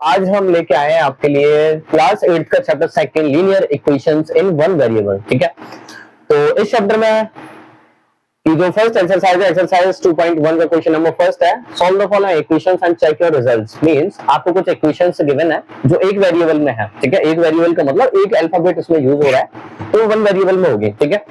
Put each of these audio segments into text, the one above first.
आज हम लेके आए हैं आपके लिए क्लास 8 का chapter second linear equations in one variable. ठीक है, तो इस चैप्टर में ये जो फर्स्ट एक्सरसाइज है, एक्सरसाइज 2.1 का क्वेश्चन नंबर फर्स्ट है, solve the following equations and check your results. Means आपको कुछ इक्वेशंस गिवन है जो एक वेरिएबल में है। ठीक है, एक वेरिएबल का मतलब एक अल्फाबेट उसमें यूज हो रहा है तो वन वेरिएबल में होगी। ठीक है,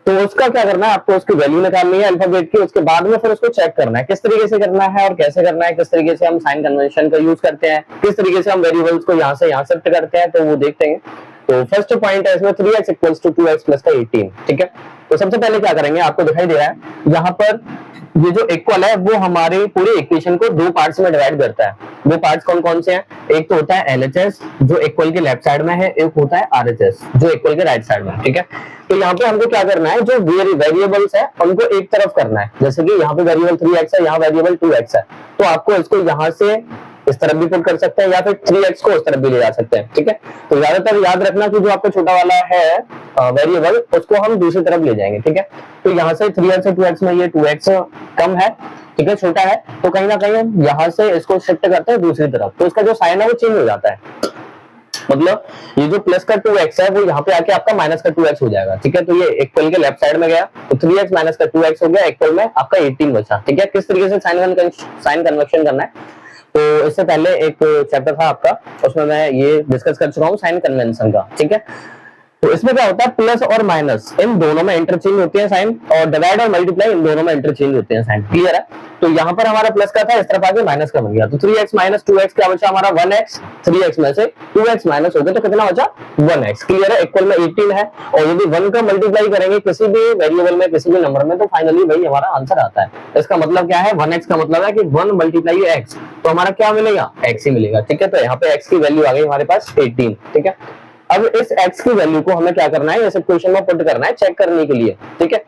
तो उसका क्या करना है, आपको उसकी वैल्यू निकालनी है अल्फाबेट की, उसके बाद में फिर उसको चेक करना है किस तरीके से करना है और कैसे करना है, किस तरीके से हम साइन कन्वेंशन का यूज करते हैं, किस तरीके से हम वेरिएबल्स को यहाँ से यहाँ शिफ्ट करते हैं, तो वो देखते हैं। तो फर्स्ट पॉइंट है इसमें 3x equals to 2x plus का 18। ठीक है, तो सबसे पहले क्या करेंगे, आपको दिखाई दे रहा है यहाँ पर ये जो इक्वल है वो हमारे पूरे इक्वेशन को दो पार्ट्स में डिवाइड करता है। वो पार्ट्स कौन कौन से हैं, एक तो होता है LHS जो इक्वल के लेफ्ट साइड में है, एक होता है RHS जो इक्वल के राइट साइड में है। ठीक है, तो यहाँ पे हमको क्या करना है, जो वेरिएबल्स है उनको एक तरफ करना है। जैसे कि यहाँ पे वेरिएबल 3x है, यहाँ वेरिएबल 2x है, तो आपको इसको यहाँ से इस तरफ भी पुट कर सकते हैं या फिर 3x को उस तरफ भी ले जा सकते हैं। ठीक है, तो ज्यादातर याद रखना कि जो आपका छोटा वाला है वेरिएबल उसको हम दूसरी तरफ ले जाएंगे। ठीक है, तो यहाँ से 3x और 2x में ये 2x कम है, ठीक है, छोटा है, तो कहीं ना कहीं हम यहाँ से इसको शिफ्ट करते हैं दूसरी तरफ, तो इसका जो साइन है वो चेंज हो जाता है। मतलब ये जो प्लस का 2x है वो यहाँ पे आके आपका माइनस का 2x हो जाएगा। ठीक है, तो ये इक्वल के लेफ्ट साइड में गया तो 3x माइनस का 2x हो गया, इक्वल में आपका 18 बचा। ठीक है, किस तरीके से साइन कन्वर्शन करना है, तो इससे पहले एक चैप्टर था आपका, उसमें मैं ये डिस्कस कर चुका हूँ साइन कन्वेंशन का। ठीक है, तो इसमें क्या होता है, प्लस और माइनस इन दोनों में इंटरचेंज होते हैं साइन, और डिवाइड और मल्टीप्लाई इन दोनों में इंटरचेंज होते हैं साइन। क्लियर है, तो यहाँ पर हमारा प्लस का था, इस तरफ आके माइनस का बन गया, तो 3x माइनस 2x क्या बचा हमारा 1x, 3x में से 2x माइनस हो गया तो कितना बचा 1x। क्लियर है, इक्वल में 18 है, और यदि 1 का मल्टीप्लाई करेंगे किसी भी वेरिएबल में किसी भी नंबर में तो फाइनली वही हमारा आंसर आता है। इसका मतलब क्या है, 1x का मतलब है कि 1 मल्टीप्लाई x, तो हमारा क्या मिलेगा, x ही मिलेगा। ठीक है, तो यहाँ पे x की वैल्यू आ गई हमारे पास 18। ठीक है, अब इस x की वैल्यू को हमें क्या करना है, इस इक्वेशन में पुट करना है चेक करने के लिए। ठीक है,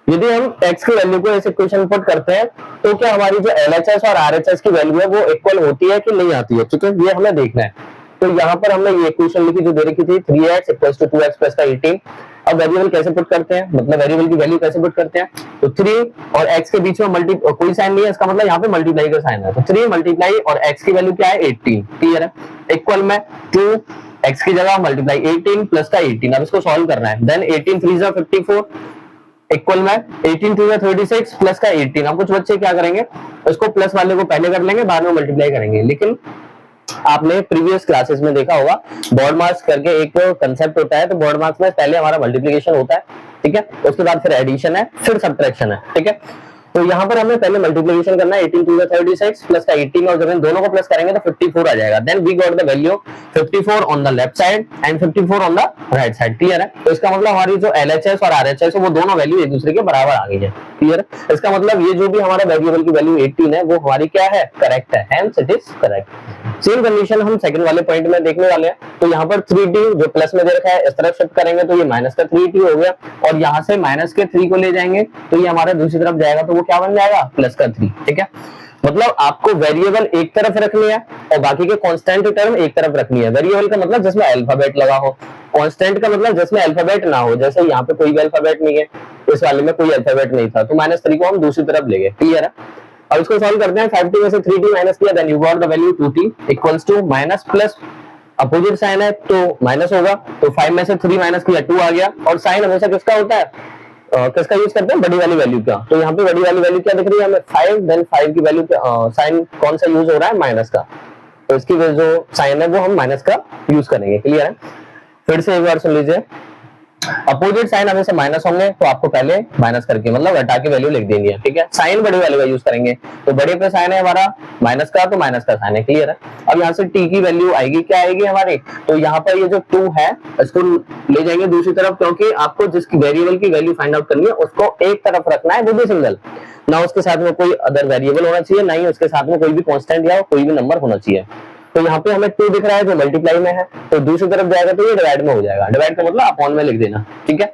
यदि हम x की वैल्यू को इस इक्वेशन में पुट करते हैं तो क्या हमारी जो LHS और RHS की वैल्यू है वो इक्वल होती है कि नहीं आती है। ठीक है, ये हमें देखना है। तो यहाँ पर हमने ये इक्वेशन लिखी जो दे रखी थी 3x equals to 2x plus का 18। अब वेरिएबल कैसे पुट करते हैं, मतलब वेरिएबल की वैल्यू कैसे पुट करते हैं, तो 3 और x के बीच में कोई साइन नहीं है, इसका मतलब यहाँ पे मल्टीप्लाई का साइन है, तो 3 मल्टीप्लाई और x की वैल्यू क्या है 18। क्लियर है, इक्वल में 2 x की जगह मल्टीप्लाई 18 प्लस का 18। अब इसको सॉल्व करना है, देन 18 3 जा 54 इक्वल में 18 2 जा 36 प्लस का 18। अब कुछ बच्चे क्या करेंगे, इसको प्लस वाले को पहले कर लेंगे बाद में मल्टीप्लाई करेंगे, लेकिन आपने प्रीवियस क्लासेस में देखा होगा बोर्ड मार्क्स करके एक कंसेप्ट होता है, तो बोर्ड मार्क्स में पहले हमारा मल्टीप्लिकेशन होता है, ठीक है, उसके बाद फिर एडिशन है, फिर सब्ट्रैक्शन है। ठीक है, तो यहाँ पर हमें पहले मल्टीप्लिकेशन करना है, 18 2 जा 36 प्लस का 18, और जब इन दोनों को प्लस करेंगे तो 54 आ जाएगा। Then we got the value 54 on the left side and 54 on the right side. Clear है, तो इसका मतलब हमारी जो LHS और RHS है वो दोनों वैल्यू एक दूसरे के बराबर आ गई है। क्लियर है, इसका मतलब ये जो भी हमारा वेरिएबल की वैल्यू 18 है वो हमारी क्या है, करेक्ट है, hence it is correct. Same condition हम सेकंड वाले पॉइंट में देखने वाले हैं। तो यहाँ पर 3t जो प्लस में दे रखा है इस तरफ शिफ्ट करेंगे तो ये माइनस का 3t हो गया, और यहाँ से माइनस के 3 को ले जाएंगे तो ये हमारा दूसरी तरफ जाएगा, तो वो क्या बन जाएगा प्लस का 3। ठीक है, मतलब आपको वेरिएबल एक तरफ रखनी है और बाकी के कांस्टेंट टर्म एक तरफ रखनी है। वेरिएबल का मतलब जिसमें अल्फाबेट लगा हो, कांस्टेंट का मतलब जिसमें अल्फाबेट ना हो। जैसे यहाँ पे कोई भी अल्फाबेट नहीं है, इस वाले में कोई अल्फाबेट नहीं था, तो -3 को हम दूसरी तरफ ले गए। क्लियर है, अब इसको सॉल्व करते हैं, 5t में से 3t माइनस किया, then you got the value 2t equals to minus plus, opposite sign है तो माइनस होगा, तो 5 में से 3 माइनस किया 2 आ गया, और साइन हमेशा किसका होता है, किसका यूज करते हैं, बड़ी वाली वैल्यू का। तो यहाँ पे बड़ी वाली वैल्यू क्या दिख रही है हमें 5, देन 5 की वैल्यू साइन कौन सा यूज हो रहा है, माइनस का, तो इसकी जो साइन है वो हम माइनस का यूज करेंगे। क्लियर है, फिर से एक बार सुन लीजिए, अपोजिट साइन हमेशा माइनस होंगे तो आपको पहले माइनस करके मतलब घटा के वैल्यू लिख देंगे। ठीक है, साइन बड़े वाले का यूज करेंगे, तो बड़े पे साइन है हमारा माइनस का, तो माइनस का साइन है। क्लियर है, अब यहाँ से t की वैल्यू आएगी, क्या आएगी हमारी, तो यहाँ पर ये जो 2 है इसको ले जाएंगे दूसरी तरफ, क्योंकि आपको जिस वेरिएबल की वैल्यू फाइंड आउट करनी है उसको एक तरफ रखना है, वो भी सिंगल, ना उसके साथ में कोई अदर वेरिएबल होना चाहिए, ना ही उसके साथ में कोई भी कांस्टेंट या कोई भी नंबर होना चाहिए। तो यहाँ पे हमें 2 दिख रहा है जो मल्टीप्लाई में है, तो दूसरी तरफ जाएगा तो ये डिवाइड में हो जाएगा, डिवाइड का मतलब अपॉन में लिख देना। ठीक है,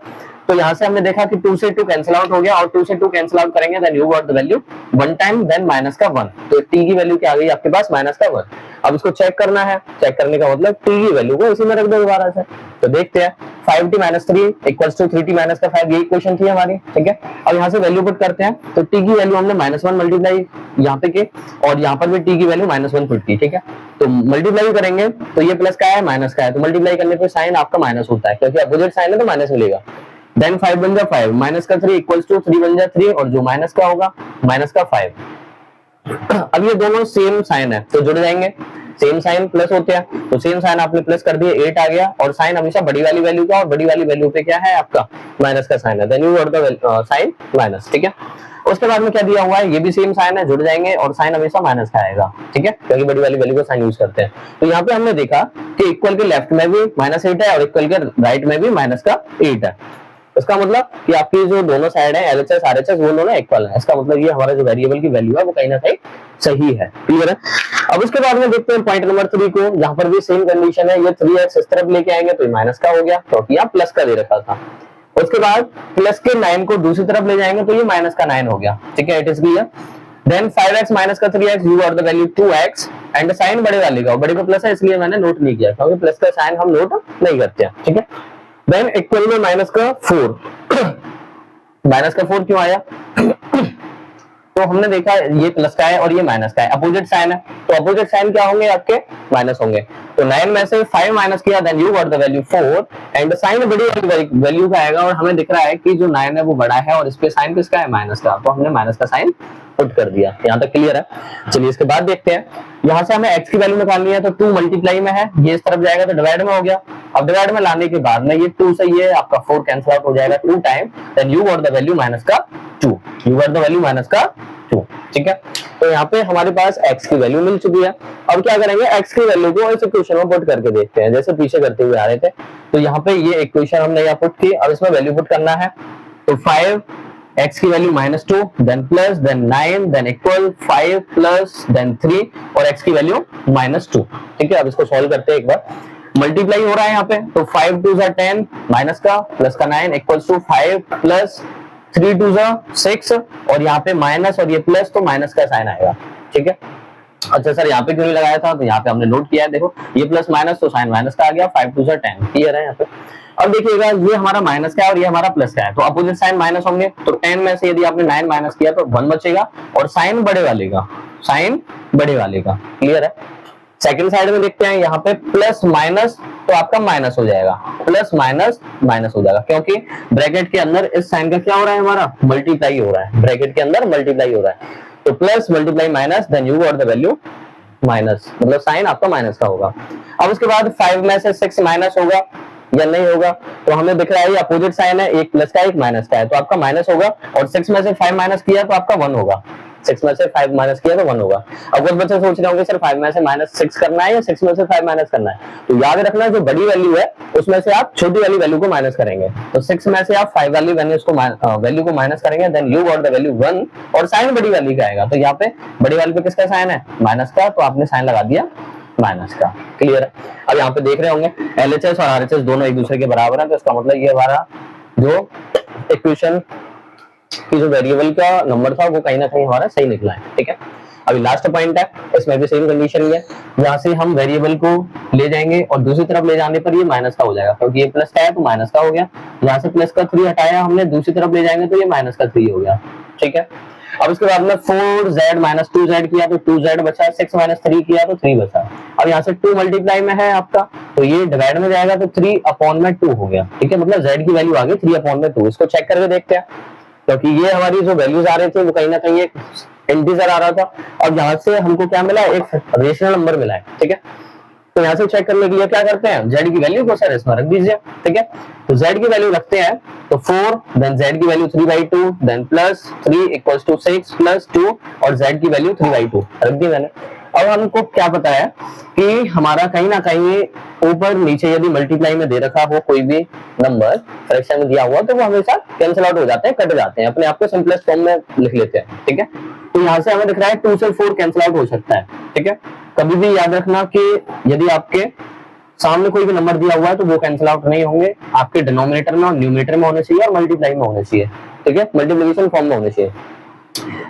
तो यहाँ से हमने देखा कि 2 से 2 कैंसिल आउट हो गया और 2 से 2 कैंसिल आउट करेंगे then you got the value 1 time then minus का 1। तो t की वैल्यू क्या आ गई आपके पास माइनस का 1। अब इसको चेक करना है, चेक करने का मतलब t की वैल्यू को इसी में रख दो दोबारा से। तो देखते हैं 5t - 3 इक्वल्स टू 3t - 5, ये इक्वेशन थी हमारी, ठीक है। अब यहाँ से वैल्यू पुट करते हैं तो t की वैल्यू हमने -1 मल्टीप्लाई यहाँ पे की और यहाँ पर भी t की वैल्यू -1 पुट की, ठीक है। तो मल्टीप्लाई करेंगे तो ये प्लस का है माइनस का है, तो मल्टीप्लाई करने पे साइन आपका माइनस होता है क्योंकि अपोजिट साइन है तो माइनस मिलेगा। देन 5 बन जा 5 माइनस का 3 इक्वल्स टू 3 बन जा 3 और जो माइनस का होगा माइनस का 5। अब ये दोनों सेम साइन है तो जुड़ जाएंगे, सेम साइन प्लस होते हैं तो सेम साइन आपने प्लस कर दिए 8 आ गया और साइन हमेशा बड़ी वाली वैल्यू का और बड़ी वाली वैल्यू पे क्या है आपका माइनस का साइन है, then you got the sign minus, ठीक है। उसके बाद में क्या दिया हुआ है, ये भी सेम साइन है, जुड़ जाएंगे और साइन हमेशा माइनस का आएगा, ठीक है, क्योंकि बड़ी वाली वैल्यू का साइन यूज करते हैं। तो यहाँ पे हमने देखा कि इक्वल के लेफ्ट में भी -8 है और इक्वल के राइट में भी माइनस का 8 है। इसका मतलब कि आपकी जो दोनों साइड है LHS RHS वो दोनों इक्वल है। इसका मतलब ये हमारा जो वेरिएबल की वैल्यू है वो कहीं ना कहीं सही है, क्लियर है। अब उसके बाद में देखते हैं पॉइंट नंबर 3 को, यहाँ पर भी सेम कंडीशन है, ये 3x इस तरफ लेके आएंगे तो ये माइनस का हो गया क्योंकि यहाँ प्लस का दे रखा था। उसके बाद प्लस के 9 को दूसरी तरफ ले जाएंगे तो ये माइनस का 9 हो गया, ठीक है, it is clear. Then 5x minus का 3x you got the value 2x and sign बड़े वाले का, बड़े को प्लस है इसलिए मैंने नोट नहीं किया क्योंकि प्लस का साइन हम नोट नहीं करते हैं, ठीक है। देन इक्वल में माइनस का 4 माइनस का 4 क्यों आया तो हमने देखा ये प्लस का है और ये माइनस का है, अपोजिट साइन है तो अपोजिट साइन क्या होंगे आपके माइनस होंगे। तो 9 में से 5 माइनस किया then you got the value 4 and sign बड़ी वैल्यू का आएगा और हमें दिख रहा है कि जो 9 है वो बड़ा है और इस पे साइन किसका है माइनस का, तो हमने माइनस का साइन पुट कर दिया। यहाँ तक क्लियर है। चलिए इसके बाद देखते हैं, यहाँ से हमें x की वैल्यू निकालनी है तो 2 मल्टीप्लाई में है, ये इस तरफ जाएगा तो डिवाइड में हो गया। अब डिवाइड में लाने के बाद में ये 2 से ये आपका 4 कैंसिल आउट हो जाएगा 2 time then you got the value minus का 2, you got the value minus का 2, ठीक है। तो यहाँ पे हमारे पास x की वैल्यू मिल चुकी है। अब क्या करेंगे, x की वैल्यू को इस इक्वेशन में पुट करके देखते हैं जैसे पीछे करते हुए आ रहे थे। तो यहाँ पे ये इक्वेशन हमने यहाँ पुट की, अब इसमें वैल्यू पुट करना है तो 5 x की value -2 then plus then 9 then equal 5 plus then 3 और x की वैल्यू -2, ठीक है। अब इसको सॉल्व करते हैं एक बार, मल्टीप्लाई हो रहा है यहाँ पे तो 5 2 10 माइनस का प्लस का 9 इक्वल्स टू 5 प्लस 3 2 6 और यहाँ पे माइनस और ये प्लस तो माइनस का साइन आएगा, ठीक है। अच्छा सर यहाँ पे क्यों नहीं लगाया था, तो यहाँ पे हमने नोट किया है, देखो ये प्लस माइनस तो साइन माइनस का आ गया, 5 2 10 क्लियर है यहाँ पे। अब देखिएगा ये हमारा माइनस का है और ये हमारा प्लस का है तो अपोजिट साइन माइनस होंगे तो 10 में से यदि आपने 9 माइनस किया तो 1 बचेगा और साइन बड़े वाले का, साइन बड़े वाले का, क्लियर है। सेकंड साइड में देखते हैं यहाँ पे प्लस माइनस तो आपका माइनस हो जाएगा, प्लस माइनस माइनस हो जाएगा क्योंकि ब्रैकेट के अंदर इस साइन का क्या हो रहा है हमारा मल्टीप्लाई हो रहा है, ब्रैकेट के अंदर मल्टीप्लाई हो रहा है तो plus multiply minus then you got the value minus, मतलब साइन आपका माइनस का होगा। अब उसके बाद 5 में से 6 माइनस होगा या नहीं होगा, तो हमें दिख रहा है ये अपोजिट साइन है, एक प्लस का एक माइनस का है तो आपका माइनस होगा और 6 में से 5 माइनस किया तो आपका 1 होगा, 6 में से 5 माइनस किया तो 1 होगा। अब कुछ बच्चे सोच रहे होंगे सर 5 में से -6 करना है या 6 में से 5 माइनस करना है, तो याद रखना जो बड़ी वैल्यू है उसमें से आप छोटी वाली वैल्यू को माइनस करेंगे तो 6 में से आप 5 वाली वैल्यू को माइनस करेंगे then you got the value 1 और साइन बड़ी वाली का आएगा। तो यहाँ पे बड़ी वाली पे किसका साइन है माइनस का, तो आपने साइन लगा दिया माइनस का, क्लियर है। अब यहाँ पे देख रहे होंगे LHS और RHS दोनों एक दूसरे के बराबर है तो इसका मतलब ये हमारा जो इक्वेशन की जो वेरिएबल का नंबर था वो कहीं ना कहीं हमारा सही निकला है, ठीक है। अभी लास्ट पॉइंट है, इसमें भी सेम कंडीशन ही है, यहाँ से हम वेरिएबल को ले जाएंगे और दूसरी तरफ ले जाने पर ये माइनस का हो जाएगा क्योंकि ये प्लस का है तो माइनस का हो गया। यहाँ से प्लस का 3 हटाया हमने, दूसरी तरफ ले जाएंगे तो ये माइनस का 3 हो गया, ठीक है। अब इसके बाद में 4z - 2z किया तो 2z बचा, 6 - 3 किया तो 3 बचा। अब यहाँ से 2 मल्टीप्लाई में है आपका तो ये डिवाइड में जाएगा तो 3/2 हो गया, ठीक है, मतलब z की वैल्यू आ गई 3/2। इसको चेक करके देखते हैं क्योंकि ये हमारी जो वैल्यूज आ रहे थे वो कहीं ना कहीं एक इंटीजर आ रहा था और यहाँ से हमको क्या मिला, एक रेशनल नंबर मिला है, ठीक है। तो यहाँ से चेक करने के लिए क्या करते हैं, z की वैल्यू को सर इसमें रख दीजिए, ठीक है। तो z की वैल्यू रखते हैं तो 4 देन z की value 3/2 then plus 3 equals to 6 plus 2 और z की वैल्यू 3/2 रख दी मैंने। अब हमको क्या पता है कि हमारा कहीं ना कहीं ऊपर नीचे यदि मल्टीप्लाई में दे रखा हो कोई भी नंबर फ्रैक्शन में दिया हुआ तो वो हमेशा कैंसिल आउट हो जाते हैं, कट जाते हैं, अपने आप को सिंपलेस्ट फॉर्म में लिख लेते हैं, ठीक है। तो यहाँ से हमें दिख रहा है 2 से 4 कैंसिल आउट हो सकता है, ठीक है। कभी भी याद रखना कि यदि आपके सामने कोई भी नंबर दिया हुआ है तो वो कैंसिल आउट नहीं होंगे, आपके डिनोमिनेटर में और न्यूमरेटर में होने चाहिए और मल्टीप्लाई में होने चाहिए, ठीक है, मल्टीप्लिकेशन फॉर्म में होने चाहिए।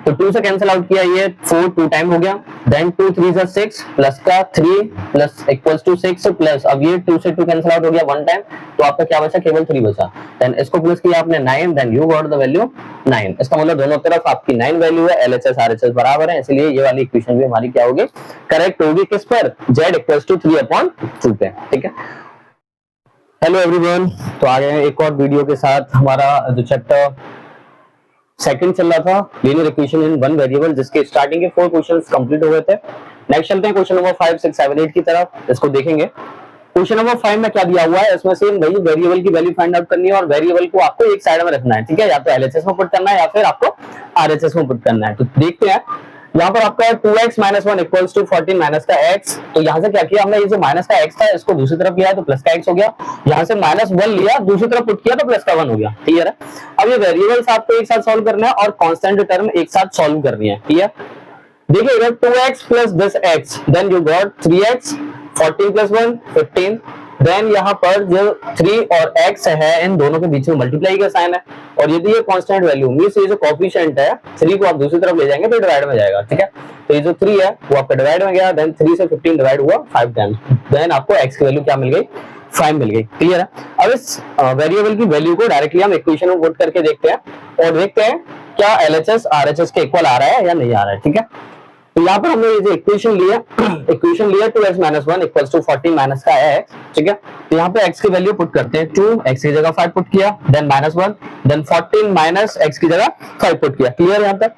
तो 2 से कैंसिल आउट किया, ये 4 2 टाइम हो गया, देन 2 3 जा 6 प्लस का 3 प्लस इक्वल्स टू 6 प्लस अब ये 2 से 2 कैंसिल आउट हो गया 1 टाइम, तो आपका क्या बचा, केवल 3 बचा। देन इसको प्लस किया आपने 9, then you got the value 9। इसका मतलब दोनों तरफ आपकी 9 वैल्यू है, एलएचएस आरएचएस बराबर है, इसलिए ये वाली इक्वेशन भी हमारी क्या होगी, करेक्ट होगी। किस पर, z इक्वल्स टू 3/2 पे, ठीक है। हेलो एवरीवन, तो आ गए हैं एक और वीडियो के साथ। हमारा जो चैप्टर सेकंड चल रहा था, linear equation in one variable, जिसके स्टार्टिंग के 4 क्वेश्चंस कंप्लीट हो गए थे। नेक्स्ट चलते हैं क्वेश्चन नंबर 5 6 7 8 की तरफ, इसको देखेंगे। क्वेश्चन नंबर 5 में क्या दिया हुआ है, इसमें से वही वेरिएबल की वैल्यू फाइंड आउट करनी है और वेरिएबल को आपको एक साइड में रखना है, ठीक है, या तो एलएचएस में पुट करना है या फिर आपको आरएचएस में पुट करना है। तो देखते हैं, यहाँ पर आपका 2x - 1 इक्वल्स टू 14 माइनस का x। तो यहाँ से क्या किया हमने, ये जो माइनस का x था इसको दूसरी तरफ किया तो प्लस का x हो गया, यहाँ से -1 लिया दूसरी तरफ पुट किया तो प्लस का 1 हो गया, क्लियर है। अब ये वेरिएबल्स आपको एक साथ सॉल्व करना है और कांस्टेंट टर्म एक साथ सॉल्व करनी है, ठीक है। देखिए इधर 2x plus this x, then you got 3x, 14 plus 1 15, then यहाँ पर जो 3 और x है इन दोनों के बीच में मल्टीप्लाई का साइन है, और यदि ये कांस्टेंट वैल्यू मींस ये जो कोएफिशिएंट है 3 को आप दूसरी तरफ ले जाएंगे तो डिवाइड में जाएगा, ठीक है। तो ये जो 3 है वो आपका डिवाइड में गया, देन 3 से 15 डिवाइड हुआ 5 टाइम, देन आपको x की वैल्यू क्या मिल गई, 5 मिल गई, क्लियर है। अब इस वेरिएबल की वैल्यू को डायरेक्टली हम इक्वेशन में पुट करके देखते हैं और देखते हैं क्या एलएचएस आरएचएस के इक्वल आ रहा है या नहीं आ रहा है, ठीक है। तो यहाँ पर हमने ये जो इक्वेशन लिया 2x - 1 इक्वल्स टू 14 माइनस का x, ठीक है। तो यहाँ पे x की वैल्यू पुट करते हैं, 2 x की जगह 5 पुट किया, देन -1, देन 14 माइनस x की जगह 5 पुट किया, क्लियर। यहाँ तक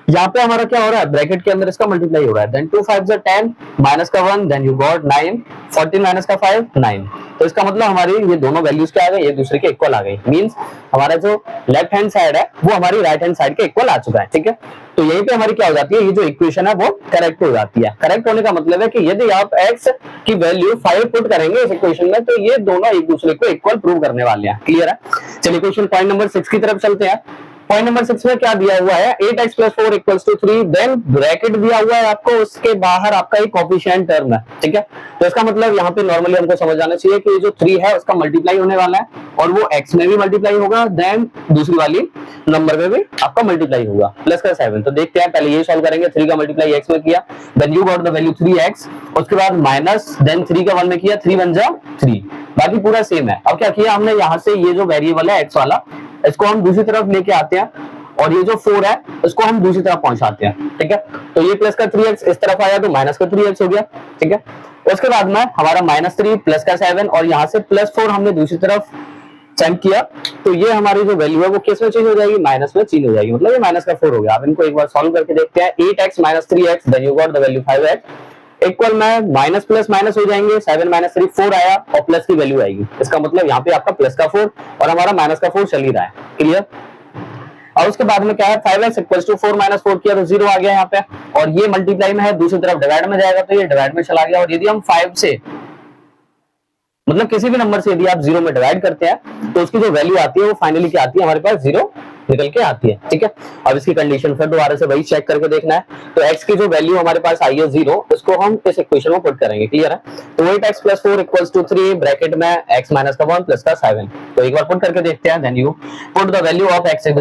यहाँ पे हमारा क्या हो रहा है, ब्रैकेट के अंदर इसका मल्टीप्लाई हो रहा है, देन 2 5 जा 10 माइनस का 1, देन यू गॉट 9, 14 माइनस का 5 9। तो इसका मतलब हमारी ये दोनों वैल्यूज क्या आ गई, ये दूसरे के इक्वल आ गई, मींस हमारा जो लेफ्ट हैंड साइड है वो हमारी राइट हैंड साइड के इक्वल आ चुका है, ठीक है। तो यहीं पे हमारी क्या हो जाती है, ये जो इक्वेशन है वो करेक्ट हो जाती है। करेक्ट होने का मतलब है कि यदि आप x की वैल्यू 5 पुट करेंगे इस इक्वेशन में तो ये दोनों एक दूसरे को इक्वल प्रूव करने वाले हैं, क्लियर है। चलिए क्वेश्चन पॉइंट नंबर 6 की तरफ चलते हैं। पॉइंट नंबर 6 में क्या दिया हुआ है, 8x + 4 = 3, देन ब्रैकेट दिया हुआ है आपको, उसके बाहर आपका एक कोएफिशिएंट टर्म है, ठीक है। तो इसका मतलब यहाँ पे नॉर्मली हमको समझ जाना चाहिए कि ये जो 3 है उसका मल्टीप्लाई होने वाला है और वो x में भी मल्टीप्लाई होगा, देन दूसरी वाली नंबर में भी आपका मल्टीप्लाई होगा, प्लस का 7। तो देखते हैं, पहले ये सॉल्व करेंगे, 3 का मल्टीप्लाई x में किया, then you got the value 3x, उसके बाद माइनस, देन 3 का 1 में किया, 3 1 जा 3, बाकी पूरा सेम है। अब क्या किया हमने, यहाँ से ये जो वेरिएबल है x वाला इसको हम दूसरी तरफ लेके आते हैं और ये जो 4 है इसको हम दूसरी तरफ पहुंचाते हैं, ठीक है। तो ये प्लस का 3x इस तरफ आया तो माइनस का 3x हो गया, ठीक है। उसके बाद में हमारा -3 प्लस का 7 और यहाँ से +4 हमने दूसरी तरफ सेंड किया, तो ये हमारी जो वैल्यू है वो किस में चेंज हो जाएगी, माइनस में चेंज हो जाएगी, मतलब ये माइनस का 4 हो गया। आप इनको एक बार सॉल्व करके देखते हैं, 8x - 3x, then you got the value 5x equal में माइनस प्लस माइनस हो जाएंगे, 7 - 3 4 आया और प्लस की वैल्यू आएगी, इसका मतलब यहाँ पे आपका प्लस का 4 और हमारा माइनस का 4 चल ही रहा है, क्लियर। और उसके बाद में क्या है, 5x = 4 - 4 किया तो 0 आ गया यहाँ पे, और ये मल्टीप्लाई में है दूसरी तरफ डिवाइड में जाएगा तो ये डिवाइड में चला गया। और यदि हम 5 से मतलब किसी भी नंबर से यदि आप 0 में डिवाइड करते हैं तो उसकी जो वैल्यू आती है वो फाइनली क्या आती है, हमारे पास 0 निकल के आती है, ठीक है। अब इसकी कंडीशन फिर दोबारा से वही चेक करके देखना है। तो x की जो वैल्यू हमारे पास आई है 0, इसको हम इस इक्वेशन में पुट करेंगे, क्लियर है। तो 8x + 4 = 3, ब्रैकेट में x - का 1 प्लस का 7। तो एक बार पुट करके देखते हैं, then you put the value of x =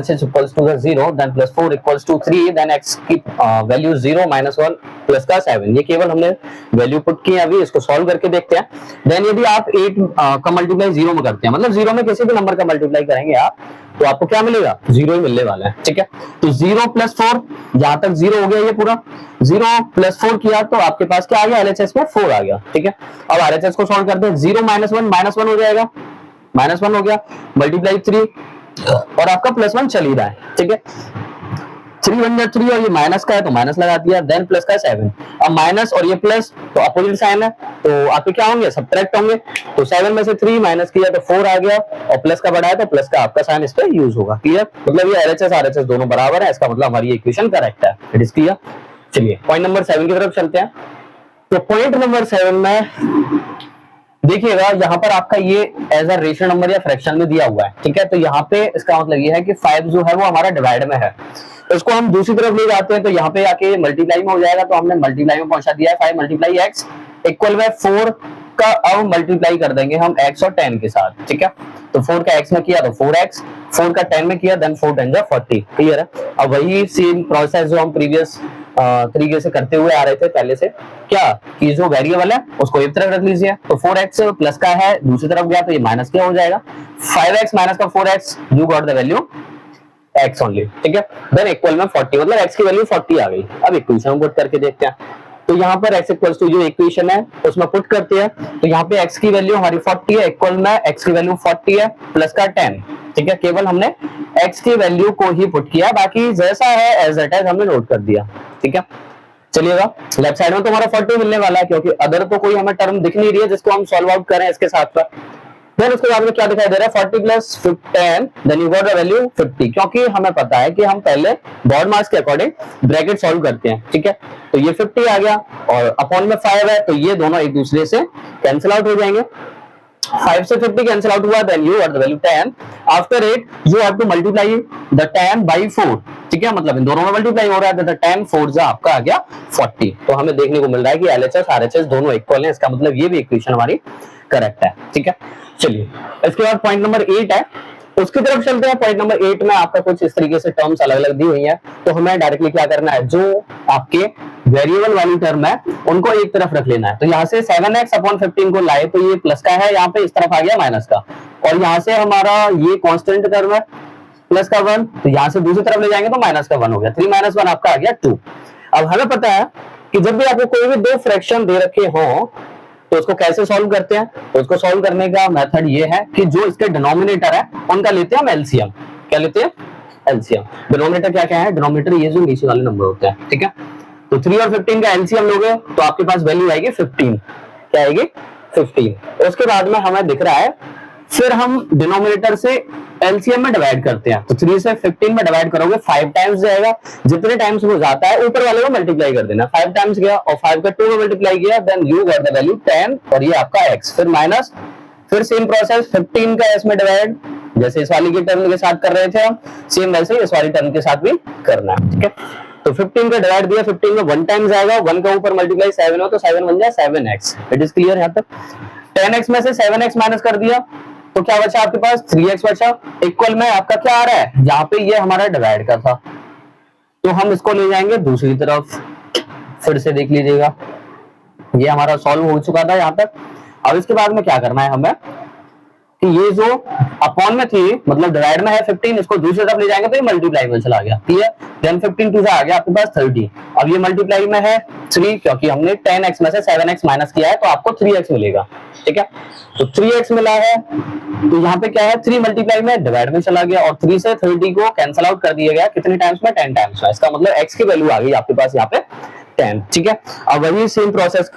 0, then +4 = 3, then x की वैल्यू 0 - 1 प्लस का 7। ये केवल हमने वैल्यू पुट की है, अभी इसको सॉल्व करके देखते हैं। देन यदि आप 8 का मल्टीप्लाई 0 में करते हैं, मतलब 0 में किसी भी नंबर का मल्टीप्लाई करेंगे आप, तो आपको क्या मिलेगा, 0 ही मिलने वाला है, ठीक है। तो 0 + 4, यहाँ तक 0 हो गया, ये पूरा 0 + 4 किया तो आपके पास क्या आ गया, एलएचएस में 4 आ गया, ठीक है। अब आरएचएस को सॉल्व करते हैं, 0 - 1 -1 हो जाएगा, -1 हो गया, मल्टीप्लाई 3 और आपका +1 चल ही रहा है, ठीक है। 3 1 3 और ये माइनस का है तो माइनस लगा दिया, देन प्लस का 7। अब माइनस और ये प्लस तो अपोजिट साइन है, तो आपके क्या होंगे, सब्ट्रैक्ट होंगे। तो 7 में से 3 माइनस किया तो 4 आ गया और प्लस का बढ़ाया तो प्लस का आपका साइन इस पे यूज होगा, क्लियर। मतलब ये एलएचएस आरएचएस दोनों बराबर है, इसका मतलब हमारी इक्वेशन करेक्ट है, इट इज क्लियर। चलिए पॉइंट नंबर 7 की तरफ चलते हैं। तो पॉइंट नंबर 7 में देखिएगा, यहाँ पर आपका ये एज अ रेशनल नंबर या फ्रैक्शन में दिया हुआ है, ठीक है। तो यहाँ पे इसका मतलब ये है कि 5 जो है वो हमारा डिवाइड में है, तो इसको हम दूसरी तरफ ले जाते हैं तो यहाँ पे आके मल्टीप्लाई में हो जाएगा, तो हमने मल्टीप्लाई में पहुंचा दिया है। 5 × x इक्वल में 4 इसका अब मल्टीप्लाई कर देंगे हम x और 10 के साथ, ठीक है। तो 4 का x में किया तो 4x, 4 का 10 में किया देन 4 10 जा 40, क्लियर है। अब वही सेम प्रोसेस जो हम प्रीवियस तरीके से करते हुए आ रहे थे पहले से, क्या कि जो वेरिएबल है उसको एक तरफ रख लीजिए, तो 4x प्लस का है दूसरी तरफ गया तो ये माइनस क्या हो जाएगा, 5x माइनस का 4x, you got the value x only, ठीक है। देन इक्वल में 40, मतलब x की वैल्यू 40 आ गई। अब इक्वेशन में पुट करके देखते हैं, तो यहाँ पर x इक्वल्स टू जो इक्वेशन है उसमें पुट करते हैं, तो यहाँ पे x की वैल्यू हमारी 40 है, इक्वल में x की वैल्यू 40 है प्लस का 10, ठीक है। केवल हमने x की वैल्यू को ही पुट किया, बाकी जैसा है एज इट इज हमने नोट कर दिया, ठीक है। चलिएगा, लेफ्ट साइड में तो हमारा 40 मिलने वाला है, क्योंकि अदर तो कोई हमें टर्म दिख नहीं रही है जिसको हम सॉल्व आउट करें इसके साथ पर। देन उसके बाद में क्या दिखाई दे रहा है, 40 plus 10, then you got the value 50, क्योंकि हमें पता है कि हम पहले बॉड मास के अकॉर्डिंग ब्रैकेट सॉल्व करते हैं, ठीक है। तो ये 50 आ गया और अपॉन में 5 है, तो ये दोनों एक दूसरे से कैंसिल आउट हो जाएंगे। 5 से 50 कैंसिल आउट हुआ, then you got the value 10। After it you have to multiply the 10 by 4, ठीक है, मतलब इन दोनों में मल्टीप्लाई हो रहा है, तो 10 4 जा आपका आ गया 40। तो हमें देखने को मिल रहा है कि LHS RHS दोनों इक्वल हैं, इसका मतलब ये भी इक्वेशन हमारी करेक्ट है, ठीक है। चलिए, इसके बाद पॉइंट नंबर 8 है, उसकी तरफ चलते हैं। पॉइंट नंबर 8 में आपका कुछ इस तरीके से टर्म्स अलग अलग दी हुई हैं, तो हमें डायरेक्टली क्या करना है, जो आपके वेरिएबल वाली टर्म है उनको एक तरफ रख लेना है। तो यहाँ से 7x अपॉन 15 को लाए तो ये प्लस का है, यहाँ पे इस तरफ आ गया माइनस का, और यहाँ से हमारा ये कांस्टेंट टर्म है प्लस का 1, तो यहाँ से दूसरी तरफ ले जाएंगे तो माइनस का 1 हो गया, 3 - 1 आपका आ गया 2। अब हमें पता है कि जब भी आपको कोई भी दो फ्रैक्शन दे रखे हो तो उसको कैसे सॉल्व करते हैं, तो उसको सॉल्व करने का मेथड ये है कि जो इसके डिनोमिनेटर है उनका लेते हैं हम एलसीएम। क्या लेते हैं, एलसीएम। डिनोमिनेटर क्या क्या है, डिनोमिनेटर ये जो नीचे वाले नंबर होते हैं, ठीक है। तो 3 और 15 का एलसीएम लोगे तो आपके पास वैल्यू आएगी 15, क्या आएगी 15। उसके बाद में हमें दिख रहा है, फिर हम डिनोमिनेटर से एलसीएम में डिवाइड करते हैं, तो 3 से 15 में डिवाइड करोगे 5 टाइम्स जाएगा, जितने टाइम्स वो जाता है ऊपर वाले को मल्टीप्लाई कर देना, 5 टाइम्स गया और 5 का 2 में मल्टीप्लाई किया, then you got the value 10, और ये आपका x, फिर माइनस, फिर सेम प्रोसेस 15 का s में डिवाइड, जैसे इस वाली के टर्म के साथ कर रहे थे हम, सेम वैसे इस वाली टर्म के साथ भी करना है, ठीक है। तो 15 का डिवाइड दिया, 15 में 1 टाइम जाएगा, 1 का ऊपर मल्टीप्लाई 7 हो तो 7 बन जाए 7x। इट इज क्लियर यहाँ तक। 10x में से 7x माइनस कर दिया तो क्या बचा आपके पास, 3x बचा। इक्वल में आपका क्या आ रहा है, यहाँ पे ये हमारा डिवाइड का था, तो हम इसको ले जाएंगे दूसरी तरफ। फिर से देख लीजिएगा, ये हमारा सॉल्व हो चुका था यहाँ तक। अब इसके बाद में क्या करना है हमें, कि ये जो अपॉन में थी, मतलब डिवाइड में है 15, इसको दूसरी तरफ ले जाएंगे तो ये मल्टीप्लाई में चला गया, क्लियर। देन 15 2 से आ गया आपके पास 30। अब ये मल्टीप्लाई में है 3, क्योंकि हमने 10x में से 7x माइनस किया है तो आपको 3x मिलेगा, ठीक है। तो 3x मिला है, तो यहाँ पे क्या है, 3 मल्टीप्लाई में डिवाइड में चला गया, और 3 से 30 को कैंसिल आउट कर दिया गया, कितने टाइम्स में, 10 टाइम्स में। इसका मतलब x की वैल्यू आ गई आपके पास यहाँ पे 10, ठीक है। अब वही सेम प्रोसेस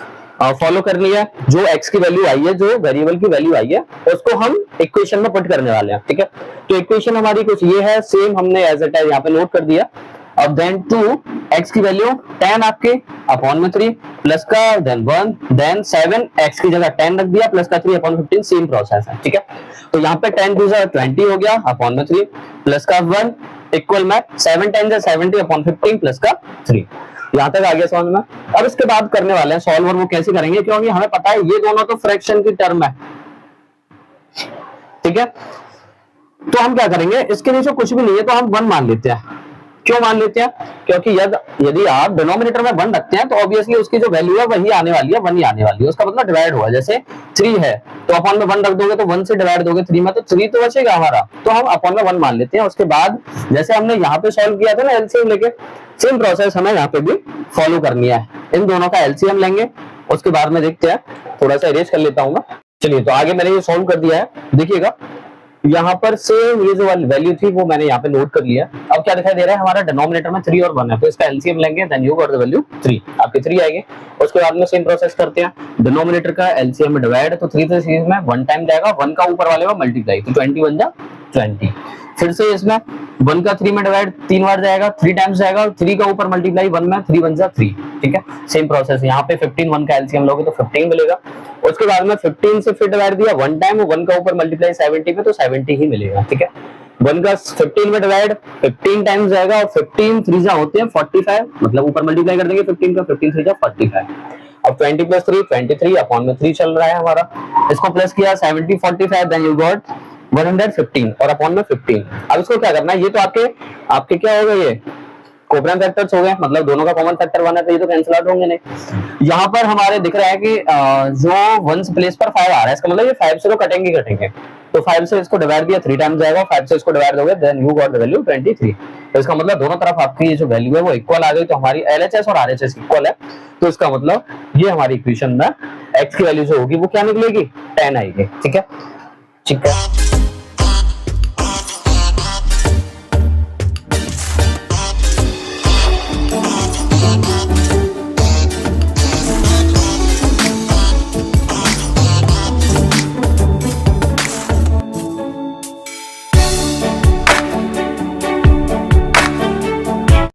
फॉलो करनी है, जो x की वैल्यू आई है, जो वेरिएबल की वैल्यू आई है, उसको हम इक्वेशन में पुट करने वाले हैं, ठीक है। तो इक्वेशन हमारी कुछ ये है, सेम हमने एज इट इज यहाँ पे नोट कर दिया। अब देन 2, x की वैल्यू 10 आपके अपॉन में 3 प्लस का, देन 1, देन 7, x की जगह 10 रख दिया प्लस का 3 अपॉन 15, सेम प्रोसेस है, ठीक है। तो यहाँ पे 10 2 से 20 हो गया अपॉन में 3 प्लस का 1 इक्वल में 7 10 से 70 अपॉन 15 प्लस का 3। यहाँ तक आ गया समझ में। अब इसके बाद करने वाले हैं सॉल्व, और वो कैसे करेंगे, क्योंकि हमें पता है ये दोनों तो फ्रैक्शन की टर्म है, ठीक है। तो हम क्या करेंगे, इसके नीचे कुछ भी नहीं है तो हम 1 मान लेते हैं। क्यों मान लेते हैं, क्योंकि यदि आप डिनोमिनेटर में 1 रखते हैं तो ऑब्वियसली उसकी जो वैल्यू है वही आने वाली है, 1 ही आने वाली है, उसका मतलब डिवाइड हुआ। जैसे 3 है तो अपॉन में 1 रख दोगे तो 1 से डिवाइड दोगे 3 में, तो 3 तो बचेगा हमारा, तो हम अपॉन में 1 मान लेते हैं। उसके बाद जैसे हमने यहाँ पे सॉल्व किया था ना एलसीएम लेके, सेम प्रोसेस हमें यहाँ पे भी फॉलो करनी है। इन दोनों का एलसीएम लेंगे, उसके बाद में देखते हैं, थोड़ा सा इरेज कर लेता हूँ मैं। चलिए, तो आगे मैंने ये सॉल्व कर दिया है, देखिएगा यहाँ पर सेम ये जो वैल्यू थी वो मैंने यहाँ पे नोट कर लिया। अब क्या दिखाई दे रहा है, हमारा डिनोमिनेटर में 3 और 1 है, तो इसका एलसीएम लेंगे, then you got the value 3, आपके 3 आएंगे। उसके बाद में सेम प्रोसेस करते हैं, डिनोमिनेटर का एलसीएम में डिवाइड, तो 3 से सीरीज में 1 टाइम जाएगा, 1 का ऊपर वाले में मल्टीप्लाई, तो 20 बन जा 20। फिर से इसमें 1 का 3 में डिवाइड 3 बार जाएगा, 3 टाइम्स जाएगा, 3 का ऊपर मल्टीप्लाई 1 में 3 बन जा 3, ठीक है। सेम प्रोसेस यहाँ पे 15 1 का एलसीएम लोगे तो 15 मिलेगा। उसके बाद में 15 से फिर डिवाइड दिया 1 टाइम, 1 का ऊपर मल्टीप्लाई 70 पे तो 70 ही मिलेगा, ठीक है। 1 का 15 में डिवाइड 15 टाइम्स जाएगा, और 15 3 जा होते हैं 45, मतलब ऊपर मल्टीप्लाई कर देंगे 15 का, 15 3 जा 45। अब 20 प्लस 3 23 अपॉन में 3 चल रहा है हमारा, इसको प्लस किया 70 45 देन यू गॉट 115 और अपॉन में 15। अब इसको क्या करना है, ये तो आपके आपके क्या हो गए, ये कोप्रेन फैक्टर्स हो गए, मतलब दोनों का कॉमन फैक्टर 1 है तो ये तो कैंसिल आउट होंगे नहीं। यहाँ पर हमारे दिख रहा है कि जो 1 प्लेस पर 5 आ रहा है, इसका मतलब ये 5 से तो कटेंगे कटेंगे, तो 5 से इसको डिवाइड दिया 3 टाइम्स जाएगा, 5 से इसको डिवाइड दोगे then you got the value 23। तो इसका मतलब दोनों तरफ आपकी ये जो वैल्यू है वो इक्वल आ गई, तो हमारी LHS और RHS इक्वल है, तो इसका मतलब ये हमारी इक्वेशन में x की वैल्यू जो होगी वो क्या निकलेगी 10 आएगी। ठीक है, ठीक है।